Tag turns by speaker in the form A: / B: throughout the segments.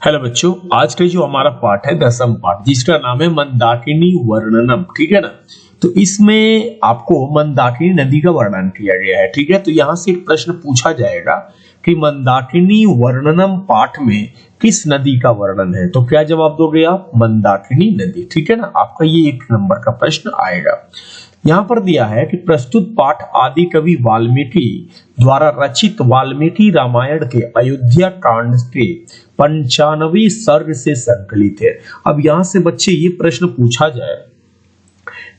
A: Hello बच्चों, आज का जो हमारा पाठ है दसम पाठ, जिसका नाम है मंदाकिनी वर्णनम। ठीक है ना। तो इसमें आपको मंदाकिनी नदी का वर्णन किया गया है। ठीक है। तो यहां से एक प्रश्न पूछा जाएगा कि मंदाकिनी वर्णनम पाठ में किस नदी का वर्णन है। तो क्या जवाब दोगे आप? मंदाकिनी नदी। ठीक है ना। आपका ये 1 नंबर का प्रश्न आएगा। यहाँ पर दिया है कि प्रस्तुत पाठ आदि कवि वाल्मीकि द्वारा रचित वाल्मीकि रामायण के अयोध्या कांड के 95वें सर्ग से संकलित है। अब यहां से बच्चे ये प्रश्न पूछा जाए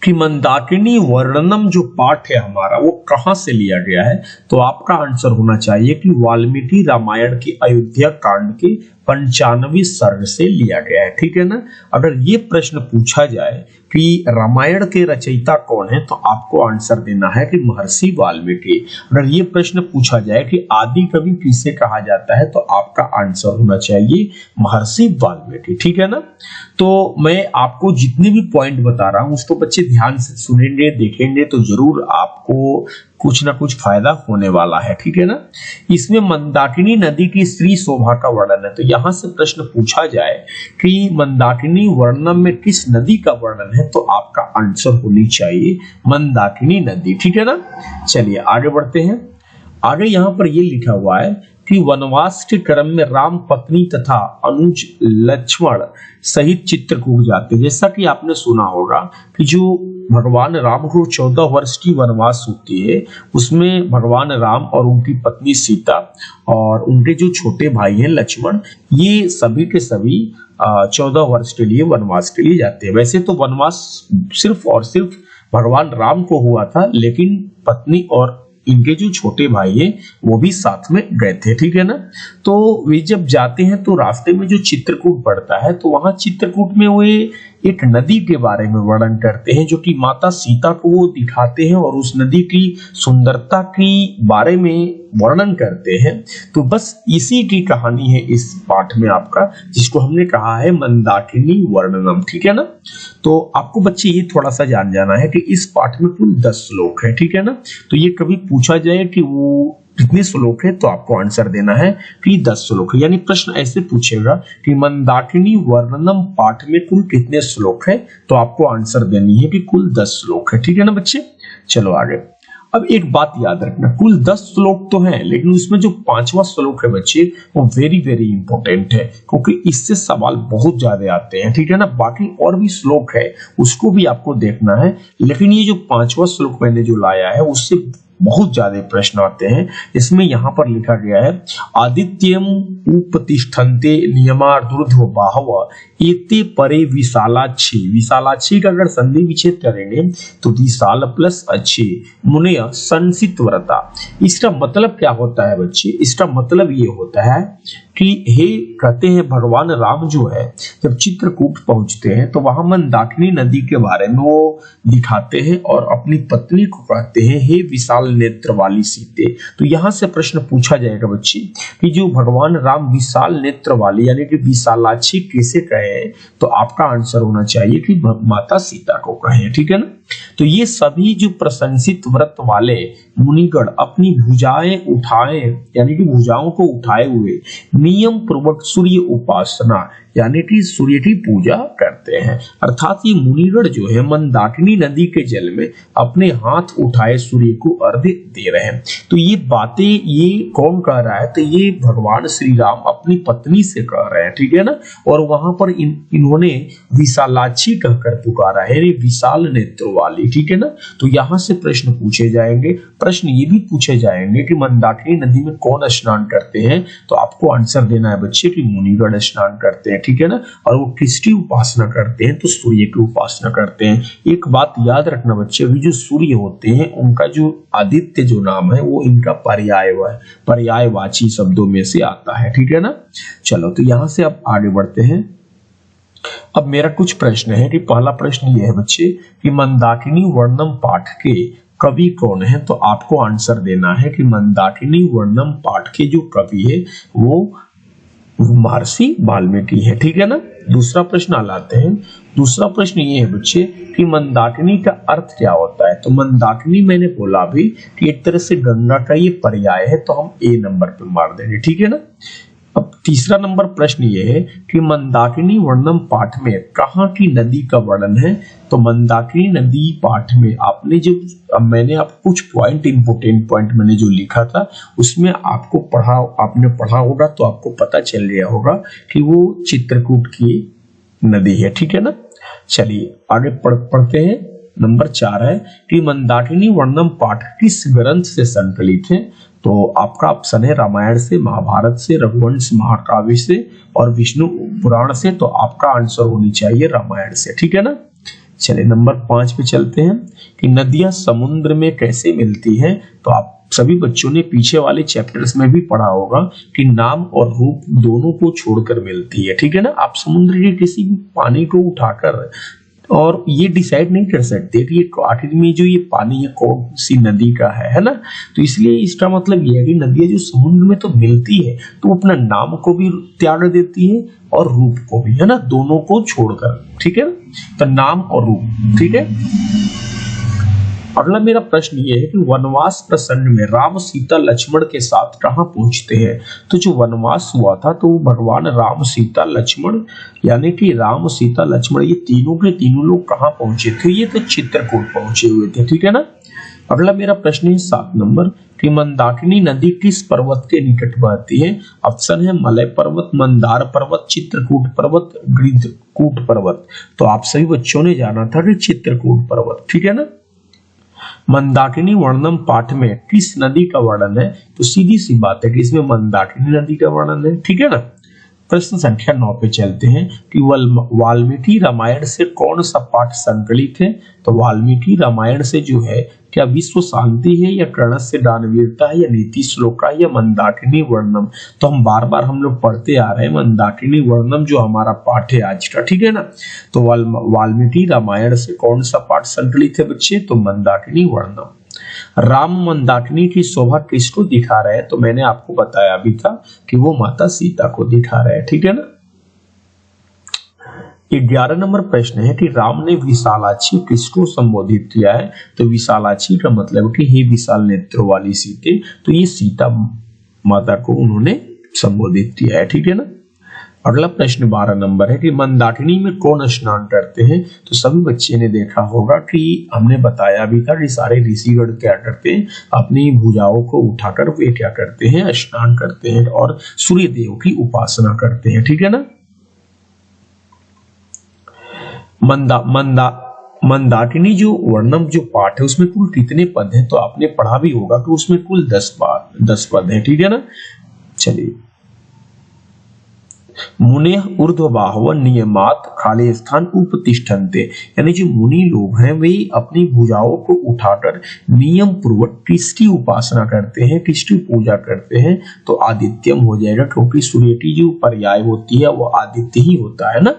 A: कि मंदाकिनी वर्णनम जो पाठ है हमारा वो कहां से लिया गया है, तो आपका आंसर होना चाहिए कि वाल्मीकि रामायण के अयोध्या कांड के 95वें सर्ग से लिया गया है। ठीक है ना। अगर ये प्रश्न पूछा जाए कि रामायण के रचयिता कौन है, तो आपको आंसर देना है कि महर्षि वाल्मीकि। अगर ये प्रश्न पूछा जाए कि आदि कवि किसे कहा जाता है, तो आपका आंसर होना चाहिए महर्षि वाल्मीकि। ठीक है ना। तो मैं आपको जितने भी पॉइंट बता रहा हूं उसको बच्चे ध्यान से सुनेंगे, देखेंगे तो जरूर आपको कुछ ना कुछ फायदा होने वाला है। ठीक है ना। इसमें मंदाकिनी नदी की स्त्री शोभा का वर्णन है। तो यहां से प्रश्न पूछा जाए कि मंदाकिनी वर्णन में किस नदी का वर्णन है, तो आपका आंसर होनी चाहिए मंदाकिनी नदी। ठीक है ना। चलिए आगे बढ़ते हैं। आगे यहां पर यह लिखा हुआ है कि वनवास के क्रम में राम पत्नी तथा अनुज लक्ष्मण सहित चित्रकूट जाते हैं। जैसा कि आपने सुना होगा कि जो भगवान राम को 14 वर्ष की वनवास होती है, उसमें भगवान राम और उनकी पत्नी सीता और उनके जो छोटे भाई हैं लक्ष्मण, ये सभी के सभी 14 वर्ष के लिए वनवास के लिए जाते हैं। वैसे तो वनवास सिर्फ और सिर्फ भगवान राम को हुआ था, लेकिन पत्नी और इनके जो छोटे भाई हैं वो भी साथ में गए थे। ठीक है ना। तो वे जब जाते हैं तो रास्ते में जो चित्रकूट पड़ता है, तो वहां चित्रकूट में वे एक नदी के बारे में वर्णन करते हैं, जो कि माता सीता को वो दिखाते हैं और उस नदी की सुंदरता की बारे में वर्णन करते हैं। तो बस इसी की कहानी है इस पाठ में आपका, जिसको हमने कहा है मंदाकिनी वर्णनम। ठीक है ना। तो आपको बच्चे ये थोड़ा सा जान जाना है कि इस पाठ में कुल 10 श्लोक है। ठीक है ना। तो ये कभी पूछा जाए कि वो कितने श्लोक है, तो आपको आंसर देना है कि 10 श्लोक है। यानी प्रश्न ऐसे पूछेगा कि मंदाकिनी वर्णनम पाठ में कुल कितने श्लोक है, तो आपको आंसर देनी है कि कुल 10 श्लोक है। ठीक है ना बच्चे। चलो आगे। अब एक बात याद रखना, कुल 10 श्लोक तो हैं, लेकिन उसमें जो 5वां श्लोक है बच्चे, वो वेरी वेरी इंपॉर्टेंट है, क्योंकि इससे सवाल बहुत ज्यादा आते हैं। ठीक है ना। बाकी और भी श्लोक है उसको भी आपको देखना है, लेकिन ये जो 5वां श्लोक मैंने जो लाया है उससे बहुत ज्यादा प्रश्न आते हैं। इसमें यहां पर लिखा गया है आदित्यम उपतिष्ठन्ते नियमार्धुर्ध्व बाहव एते परे विशालाक्षी। विशालाक्षी का अगर संधि विच्छेद करेंगे तो विशाल प्लस अच्छी मुनय संसित व्रता। इसका मतलब क्या होता है बच्चे? इसका मतलब ये होता है कि हे कहते हैं भगवान राम जो है जब चित्रकूट पहुंचते हैं तो वहां मंदाकिनी नदी के बारे में वो दिखाते हैं और अपनी पत्नी को कहते हैं हे विशाल नेत्र वाली सीते। तो यहां से प्रश्न पूछा जाएगा बच्चे कि जो भगवान राम विशाल नेत्र वाली यानी कि विशालाक्षी कैसे कहे, तो आपका आंसर होना चाहिए कि माता सीता को कहे। ठीक है ना। तो ये सभी जो प्रशंसित व्रत वाले मुनिगण अपनी भुजाएं उठाए यानी कि भुजाओं को उठाए हुए नियम पूर्वक सूर्य उपासना यानी कि सूर्य की पूजा करते हैं। अर्थात ये मुनिगण जो है मंदाकिनी नदी के जल में अपने हाथ उठाए सूर्य को अर्घ्य दे रहे हैं। तो ये बातें ये कौन कह रहा है? तो ये भगवान श्री राम अपनी पत्नी से कह रहे हैं। ठीक है ना। और वहां पर इन्होंने विशालाक्षी कहकर पुकारा है, विशाल नेत्र वाली। ठीक है ना। तो यहां से प्रश्न पूछे जाएंगे। प्रश्न ये भी पूछे जाएंगे कि मंदाकिनी नदी में कौन स्नान करते हैं, तो आपको आंसर देना है बच्चे कि मुनिगण स्नान करते हैं। ठीक है ना। और वो किसकी उपासना करते हैं, तो सूर्य की उपासना करते हैं। एक बात याद रखना बच्चे, जो सूर्य होते हैं उनका जो आदित्य जो नाम है वो इनका पर्यायवाची शब्दों में से आता है। ठीक है ना। चलो तो यहां से अब आगे बढ़ते हैं। अब मेरा कुछ प्रश्न है कि पहला प्रश्न ये है बच्चे कि मंदाकिनी वर्णनम पाठ के कवि कौन है, तो आपको आंसर देना है कि मंदाकिनी वर्णनम पाठ के जो कवि है वो महर्षि वाल्मीकि है। ठीक है ना। दूसरा प्रश्न लाते हैं। दूसरा प्रश्न ये है बच्चे कि मंदाकिनी का अर्थ क्या होता है, तो मंदाकिनी मैंने बोला भी कि एक तरह से गंगा का ये पर्याय है, तो हम ए नंबर पे मार देंगे। ठीक है ना। अब तीसरा नंबर प्रश्न ये है कि मंदाकिनी वर्णम पाठ में कहाँ की नदी का वर्णन है। तो मंदाकिनी नदी पाठ में आपने जो मैंने आपको कुछ पॉइंट इंपोर्टेंट पॉइंट मैंने जो लिखा था उसमें आपने पढ़ा होगा तो आपको पता चल गया होगा कि वो चित्रकूट की नदी है, ठीक है ना। चलिए आगे पढ़ते हैं। नंबर 4 है कि मंदाकिनी वर्णम पाठ किस ग्रंथ से संकलित है। तो आपका ऑप्शन है रामायण से, महाभारत से, रघुवंश महाकाव्य से और विष्णु पुराण से। तो आपका आंसर होनी चाहिए रामायण से, ठीक है ना। चलिए नंबर 5 पे चलते हैं कि नदियां समुद्र में कैसे मिलती हैं। तो आप सभी बच्चों ने पीछे वाले चैप्टर्स में भी पढ़ा होगा कि नाम और रूप दोनों को छोड़कर मिलती है, ठीक है ना। आप समुद्र के किसी भी पानी को उठाकर और ये डिसाइड नहीं कर सकते कि ये आखिर में जो ये पानी है कौन सी नदी का है ना। तो इसलिए इसका मतलब ये है कि नदियां जो समुद्र में तो मिलती है तो वो अपना नाम को भी त्याग देती है और रूप को भी, है ना, दोनों को छोड़कर, ठीक है। तो नाम और रूप, ठीक है। अगला मेरा प्रश्न ये है कि वनवास प्रसंग में राम सीता लक्ष्मण के साथ कहाँ पहुंचते हैं। तो जो वनवास हुआ था तो भगवान राम सीता लक्ष्मण यानी कि राम सीता लक्ष्मण ये तीनों के तीनों लोग कहाँ पहुंचे थे। ये तो चित्रकूट पहुंचे हुए थे, ठीक है ना। अगला मेरा प्रश्न है 7 नंबर कि मंदाकिनी नदी किस पर्वत के निकट बहती है। ऑप्शन है मलय पर्वत, मंदार पर्वत, चित्रकूट पर्वत, गृद्धकूट पर्वत। तो आप सभी बच्चों ने जाना था कि चित्रकूट पर्वत, ठीक है ना। मंदाकिनी वर्णन पाठ में किस नदी का वर्णन है। तो सीधी सी बात है कि इसमें मंदाकिनी नदी का वर्णन है, ठीक है ना। प्रश्न संख्या 9 पे चलते हैं कि वाल्मीकि रामायण से कौन सा पाठ संकलित है। तो वाल्मीकि रामायण से जो है क्या विश्व शांति है या कर्णस्य दानवीरता है या नीति श्लोक है या मंदाकिनी वर्णम। तो हम बार बार हम लोग पढ़ते आ रहे हैं मंदाकिनी वर्णम जो हमारा पाठ है आज का, ठीक है ना। तो वाल्मीकि रामायण से कौन सा पाठ संकलित है बच्चे। तो मंदाकिनी वर्णम। राम मंदाकिनी की शोभा किसको दिखा रहे हैं। तो मैंने आपको बताया अभी था कि वो माता सीता को दिखा रहे हैं, ठीक है ना। 11 नंबर प्रश्न है कि राम ने विशालाक्षी किसको संबोधित किया है। तो विशालाक्षी का मतलब कि हे विशाल नेत्रों वाली सीते। तो ये सीता माता को उन्होंने संबोधित किया है, ठीक है ना। अगला प्रश्न 12 नंबर है कि मंदाकिनी में कौन स्नान करते हैं। तो सभी बच्चे ने देखा होगा कि हमने बताया भी था कि सारे ऋषिगण क्या करते हैं, अपनी भुजाओं को उठाकर वे क्या करते हैं, स्नान करते हैं और सूर्य देव की उपासना करते हैं, ठीक है ना। मंदाकिनी जो वर्णम जो पाठ है उसमें कुल कितने पद हैं। तो आपने पढ़ा भी होगा कि उसमें कुल 10 पद हैं, ठीक है ना। चलिए मुने ऊर्ध्वबाहव नियमात खाली स्थान उपतिष्ठन्ते यानी जो मुनि लोग हैं वे अपनी भुजाओं को उठाकर नियम पूर्वक किसकी उपासना करते हैं, किसकी पूजा करते हैं। तो आदित्यम हो जाएगा क्योंकि सूर्य की जो पर्याय होती है वो आदित्य ही होता है ना।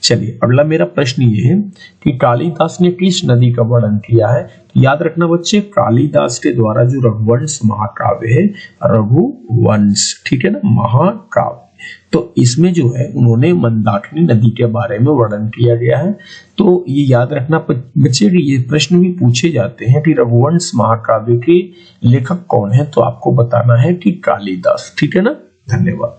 A: चलिए अगला मेरा प्रश्न ये है कि कालिदास ने किस नदी का वर्णन किया है। तो याद रखना बच्चे कालिदास के द्वारा जो रघुवंश महाकाव्य है, रघुवंश, ठीक है ना, महाकाव्य, तो इसमें जो है उन्होंने मंदाकिनी नदी के बारे में वर्णन किया गया है। तो ये याद रखना बच्चे कि ये प्रश्न भी पूछे जाते हैं कि रघुवंश महाकाव्य के लेखक कौन है। तो आपको बताना है कि कालिदास, ठीक है ना। धन्यवाद।